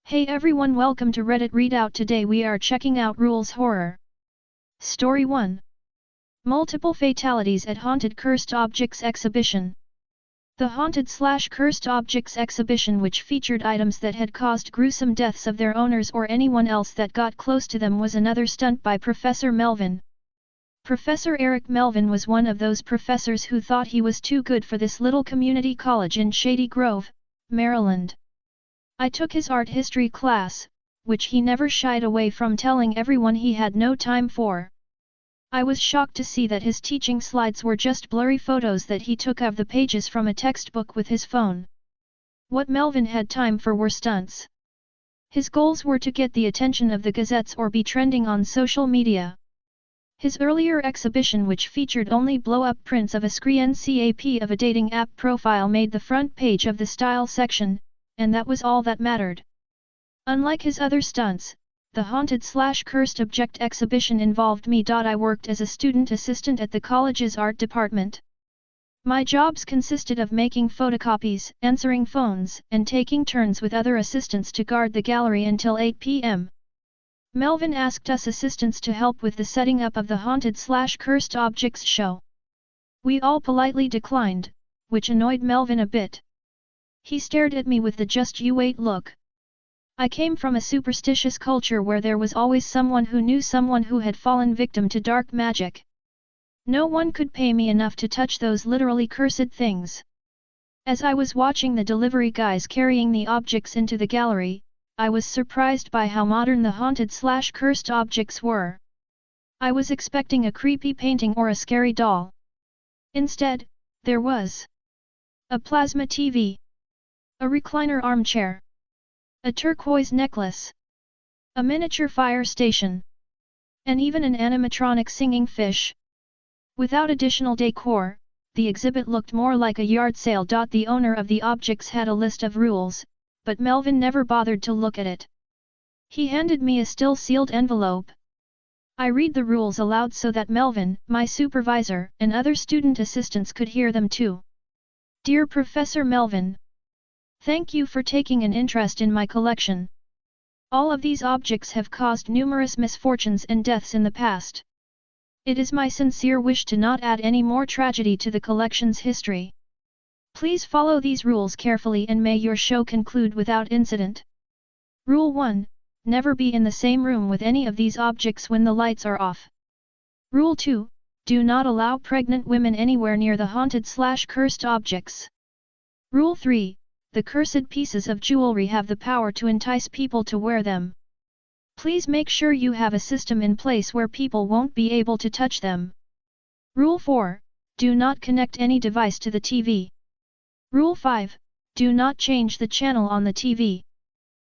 Hey everyone, welcome to Reddit Readout. Today we are checking out Rules Horror. Story 1. Multiple Fatalities at Haunted Cursed Objects Exhibition. The Haunted/Cursed Objects Exhibition, which featured items that had caused gruesome deaths of their owners or anyone else that got close to them, was another stunt by Professor Melvin. Professor Eric Melvin was one of those professors who thought he was too good for this little community college in Shady Grove, Maryland. I took his art history class, which he never shied away from telling everyone he had no time for. I was shocked to see that his teaching slides were just blurry photos that he took of the pages from a textbook with his phone. What Melvin had time for were stunts. His goals were to get the attention of the gazettes or be trending on social media. His earlier exhibition, which featured only blow-up prints of a screencap of a dating app profile, made the front page of the style section, and that was all that mattered. Unlike his other stunts, the Haunted/Cursed Object Exhibition involved me. I worked as a student assistant at the college's art department. My jobs consisted of making photocopies, answering phones, and taking turns with other assistants to guard the gallery until 8 p.m. Melvin asked us assistants to help with the setting up of the Haunted/Cursed Objects show. We all politely declined, which annoyed Melvin a bit. He stared at me with the "just you wait" look. I came from a superstitious culture where there was always someone who knew someone who had fallen victim to dark magic. No one could pay me enough to touch those literally cursed things. As I was watching the delivery guys carrying the objects into the gallery, I was surprised by how modern the Haunted/Cursed objects were. I was expecting a creepy painting or a scary doll. Instead, there was a plasma TV, a recliner armchair, a turquoise necklace, a miniature fire station, and even an animatronic singing fish. Without additional decor, the exhibit looked more like a yard sale. The owner of the objects had a list of rules, but Melvin never bothered to look at it. He handed me a still sealed envelope. I read the rules aloud so that Melvin, my supervisor, and other student assistants could hear them too. Dear Professor Melvin, thank you for taking an interest in my collection. All of these objects have caused numerous misfortunes and deaths in the past. It is my sincere wish to not add any more tragedy to the collection's history. Please follow these rules carefully and may your show conclude without incident. Rule 1. Never be in the same room with any of these objects when the lights are off. Rule 2. Do not allow pregnant women anywhere near the Haunted/Cursed objects. Rule 3. The cursed pieces of jewelry have the power to entice people to wear them. Please make sure you have a system in place where people won't be able to touch them. Rule 4. Do not connect any device to the TV. Rule 5. Do not change the channel on the TV.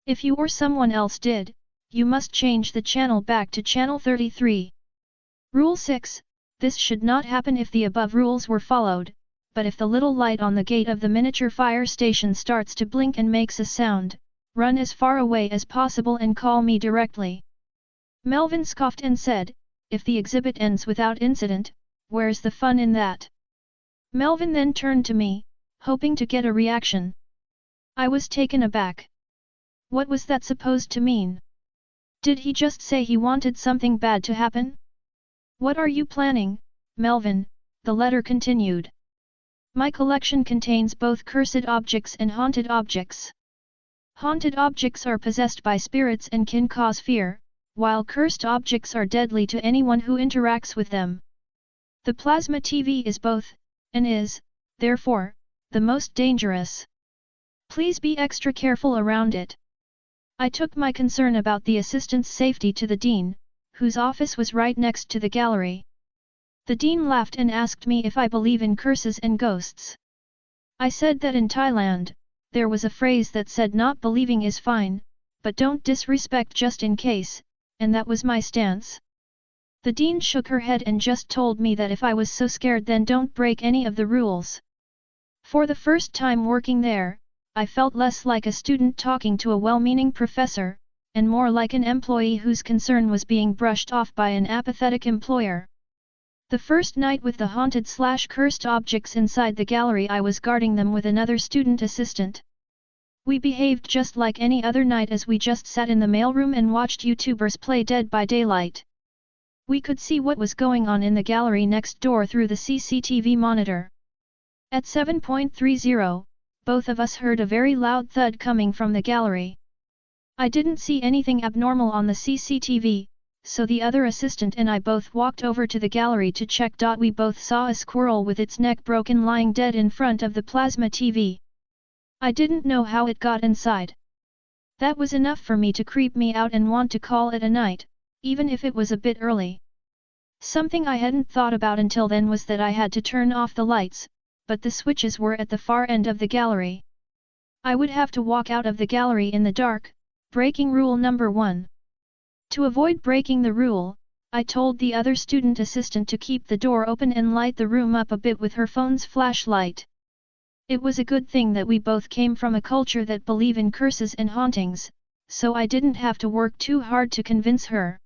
If you or someone else did, you must change the channel back to channel 33. Rule 6. This should not happen if the above rules were followed, but if the little light on the gate of the miniature fire station starts to blink and makes a sound, run as far away as possible and call me directly. Melvin scoffed and said, if the exhibit ends without incident, where's the fun in that? Melvin then turned to me, hoping to get a reaction. I was taken aback. What was that supposed to mean? Did he just say he wanted something bad to happen? What are you planning, Melvin? The letter continued. My collection contains both cursed objects and haunted objects. Haunted objects are possessed by spirits and can cause fear, while cursed objects are deadly to anyone who interacts with them. The plasma TV is both, and is, therefore, the most dangerous. Please be extra careful around it. I took my concern about the assistant's safety to the dean, whose office was right next to the gallery. The dean laughed and asked me if I believe in curses and ghosts. I said that in Thailand, there was a phrase that said not believing is fine, but don't disrespect just in case, and that was my stance. The dean shook her head and just told me that if I was so scared then don't break any of the rules. For the first time working there, I felt less like a student talking to a well-meaning professor, and more like an employee whose concern was being brushed off by an apathetic employer. The first night with the Haunted/Cursed objects inside the gallery, I was guarding them with another student assistant. We behaved just like any other night as we just sat in the mailroom and watched YouTubers play Dead by Daylight. We could see what was going on in the gallery next door through the CCTV monitor. At 7:30, both of us heard a very loud thud coming from the gallery. I didn't see anything abnormal on the CCTV, so the other assistant and I both walked over to the gallery to check. We both saw a squirrel with its neck broken lying dead in front of the plasma TV. I didn't know how it got inside. That was enough for me to creep me out and want to call it a night, even if it was a bit early. Something I hadn't thought about until then was that I had to turn off the lights, but the switches were at the far end of the gallery. I would have to walk out of the gallery in the dark, breaking rule number 1. To avoid breaking the rule, I told the other student assistant to keep the door open and light the room up a bit with her phone's flashlight. It was a good thing that we both came from a culture that believe in curses and hauntings, so I didn't have to work too hard to convince her.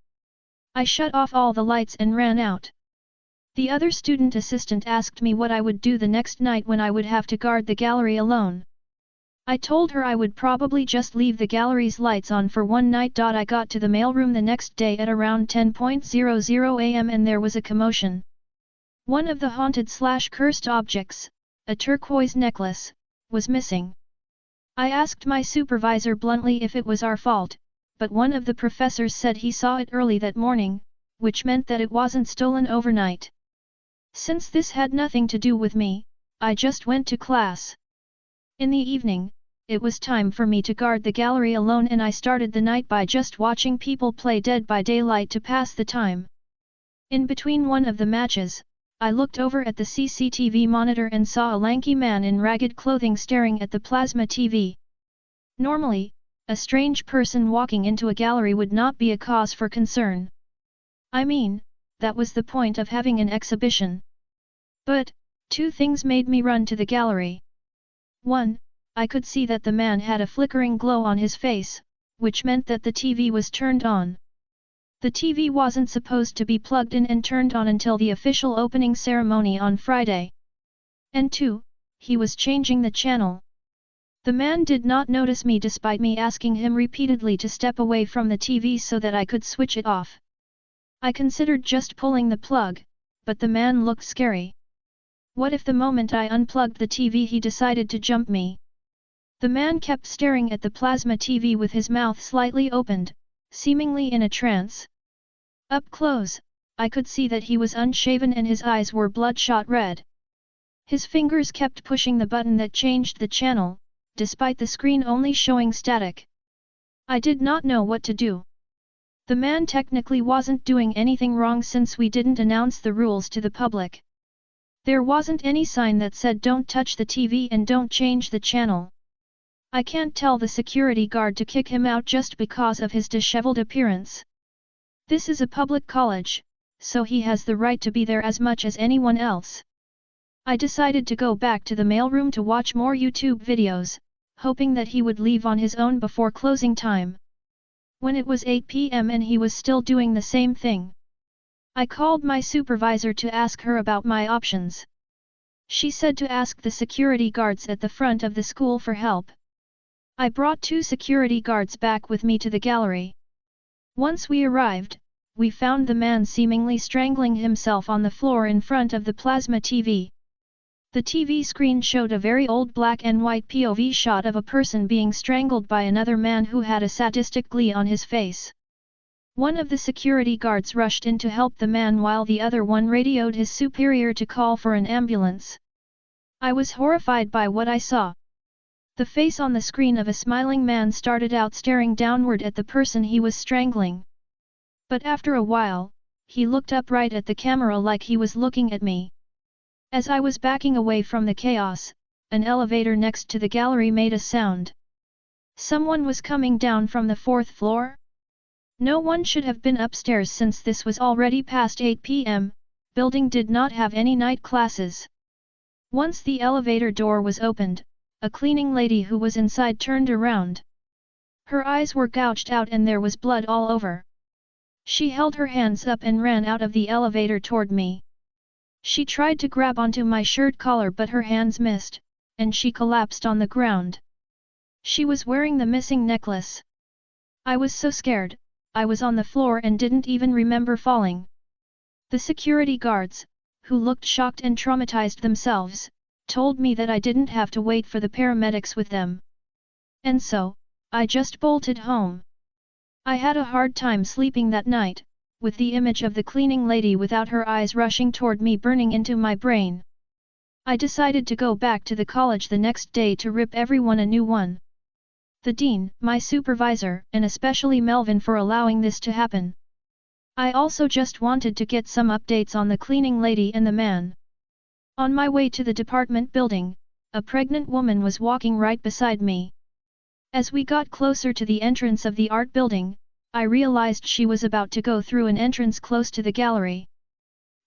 I shut off all the lights and ran out. The other student assistant asked me what I would do the next night when I would have to guard the gallery alone. I told her I would probably just leave the gallery's lights on for one night. I got to the mailroom the next day at around 10:00 am and there was a commotion. One of the haunted/cursed objects, a turquoise necklace, was missing. I asked my supervisor bluntly if it was our fault, but one of the professors said he saw it early that morning, which meant that it wasn't stolen overnight. Since this had nothing to do with me, I just went to class. In the evening, it was time for me to guard the gallery alone and I started the night by just watching people play Dead by Daylight to pass the time. In between one of the matches, I looked over at the CCTV monitor and saw a lanky man in ragged clothing staring at the plasma TV. Normally, a strange person walking into a gallery would not be a cause for concern. I mean, that was the point of having an exhibition. But, two things made me run to the gallery. 1. I could see that the man had a flickering glow on his face, which meant that the TV was turned on. The TV wasn't supposed to be plugged in and turned on until the official opening ceremony on Friday. And 2, he was changing the channel. The man did not notice me despite me asking him repeatedly to step away from the TV so that I could switch it off. I considered just pulling the plug, but the man looked scary. What if the moment I unplugged the TV he decided to jump me? The man kept staring at the plasma TV with his mouth slightly opened, seemingly in a trance. Up close, I could see that he was unshaven and his eyes were bloodshot red. His fingers kept pushing the button that changed the channel, despite the screen only showing static. I did not know what to do. The man technically wasn't doing anything wrong since we didn't announce the rules to the public. There wasn't any sign that said don't touch the TV and don't change the channel. I can't tell the security guard to kick him out just because of his disheveled appearance. This is a public college, so he has the right to be there as much as anyone else. I decided to go back to the mailroom to watch more YouTube videos, hoping that he would leave on his own before closing time. When it was 8 p.m. and he was still doing the same thing, I called my supervisor to ask her about my options. She said to ask the security guards at the front of the school for help. I brought 2 security guards back with me to the gallery. Once we arrived, we found the man seemingly strangling himself on the floor in front of the plasma TV. The TV screen showed a very old black and white POV shot of a person being strangled by another man who had a sadistic glee on his face. One of the security guards rushed in to help the man while the other one radioed his superior to call for an ambulance. I was horrified by what I saw. The face on the screen of a smiling man started out staring downward at the person he was strangling. But after a while, he looked up right at the camera like he was looking at me. As I was backing away from the chaos, an elevator next to the gallery made a sound. Someone was coming down from the 4th floor? No one should have been upstairs since this was already past 8 p.m., building did not have any night classes. Once the elevator door was opened, a cleaning lady who was inside turned around. Her eyes were gouged out and there was blood all over. She held her hands up and ran out of the elevator toward me. She tried to grab onto my shirt collar but her hands missed, and she collapsed on the ground. She was wearing the missing necklace. I was so scared, I was on the floor and didn't even remember falling. The security guards, who looked shocked and traumatized themselves, told me that I didn't have to wait for the paramedics with them. And so, I just bolted home. I had a hard time sleeping that night, with the image of the cleaning lady without her eyes rushing toward me burning into my brain. I decided to go back to the college the next day to rip everyone a new one. The dean, my supervisor, and especially Melvin for allowing this to happen. I also just wanted to get some updates on the cleaning lady and the man. On my way to the department building, a pregnant woman was walking right beside me. As we got closer to the entrance of the art building, I realized she was about to go through an entrance close to the gallery.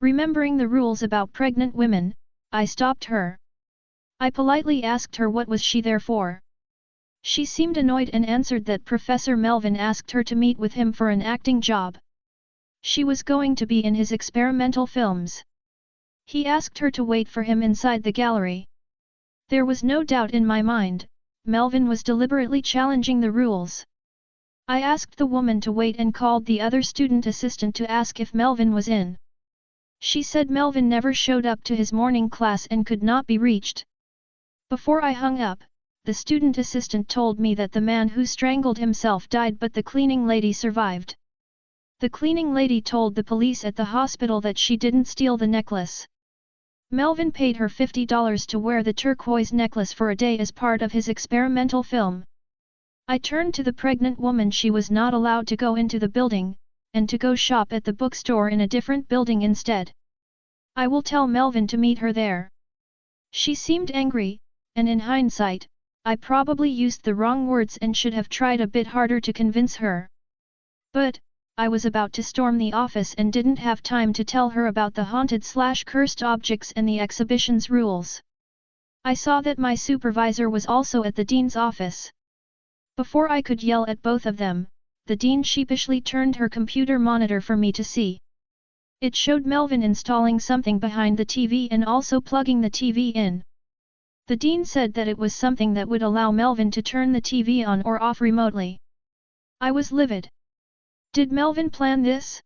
Remembering the rules about pregnant women, I stopped her. I politely asked her what was she there for. She seemed annoyed and answered that Professor Melvin asked her to meet with him for an acting job. She was going to be in his experimental films. He asked her to wait for him inside the gallery. There was no doubt in my mind, Melvin was deliberately challenging the rules. I asked the woman to wait and called the other student assistant to ask if Melvin was in. She said Melvin never showed up to his morning class and could not be reached. Before I hung up, the student assistant told me that the man who strangled himself died but the cleaning lady survived. The cleaning lady told the police at the hospital that she didn't steal the necklace. Melvin paid her $50 to wear the turquoise necklace for a day as part of his experimental film. I turned to the pregnant woman. She was not allowed to go into the building, and to go shop at the bookstore in a different building instead. I will tell Melvin to meet her there. She seemed angry, and in hindsight, I probably used the wrong words and should have tried a bit harder to convince her. But, I was about to storm the office and didn't have time to tell her about the haunted/cursed objects and the exhibition's rules. I saw that my supervisor was also at the dean's office. Before I could yell at both of them, the dean sheepishly turned her computer monitor for me to see. It showed Melvin installing something behind the TV and also plugging the TV in. The dean said that it was something that would allow Melvin to turn the TV on or off remotely. I was livid. Did Melvin plan this?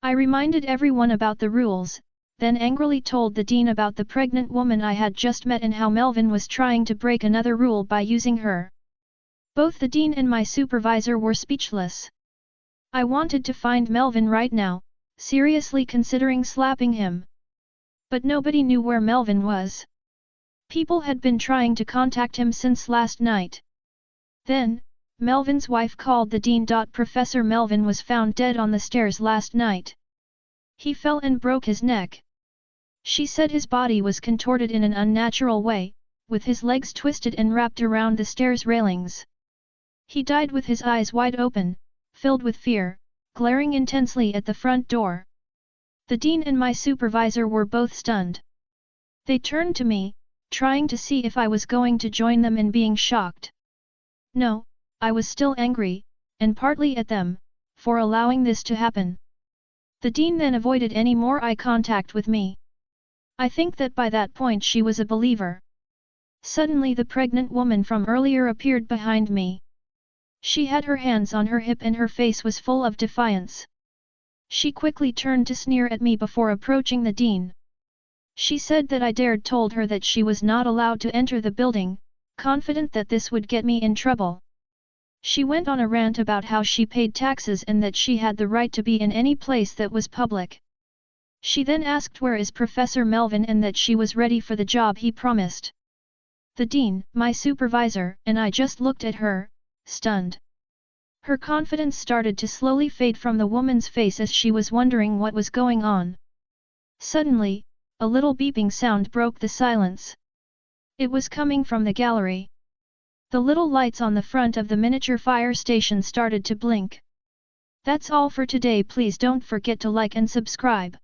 I reminded everyone about the rules, then angrily told the dean about the pregnant woman I had just met and how Melvin was trying to break another rule by using her. Both the dean and my supervisor were speechless. I wanted to find Melvin right now, seriously considering slapping him. But nobody knew where Melvin was. People had been trying to contact him since last night. Then, Melvin's wife called the dean. Professor Melvin was found dead on the stairs last night. He fell and broke his neck. She said his body was contorted in an unnatural way, with his legs twisted and wrapped around the stairs railings. He died with his eyes wide open, filled with fear, glaring intensely at the front door. The dean and my supervisor were both stunned. They turned to me, trying to see if I was going to join them in being shocked. No, I was still angry, and partly at them, for allowing this to happen. The dean then avoided any more eye contact with me. I think that by that point she was a believer. Suddenly the pregnant woman from earlier appeared behind me. She had her hands on her hip and her face was full of defiance. She quickly turned to sneer at me before approaching the dean. She said that I told her that she was not allowed to enter the building, confident that this would get me in trouble. She went on a rant about how she paid taxes and that she had the right to be in any place that was public. She then asked where is Professor Melvin and that she was ready for the job he promised. The dean, my supervisor, and I just looked at her, stunned. Her confidence started to slowly fade from the woman's face as she was wondering what was going on. Suddenly, a little beeping sound broke the silence. It was coming from the gallery. The little lights on the front of the miniature fire station started to blink. That's all for today. Please don't forget to like and subscribe.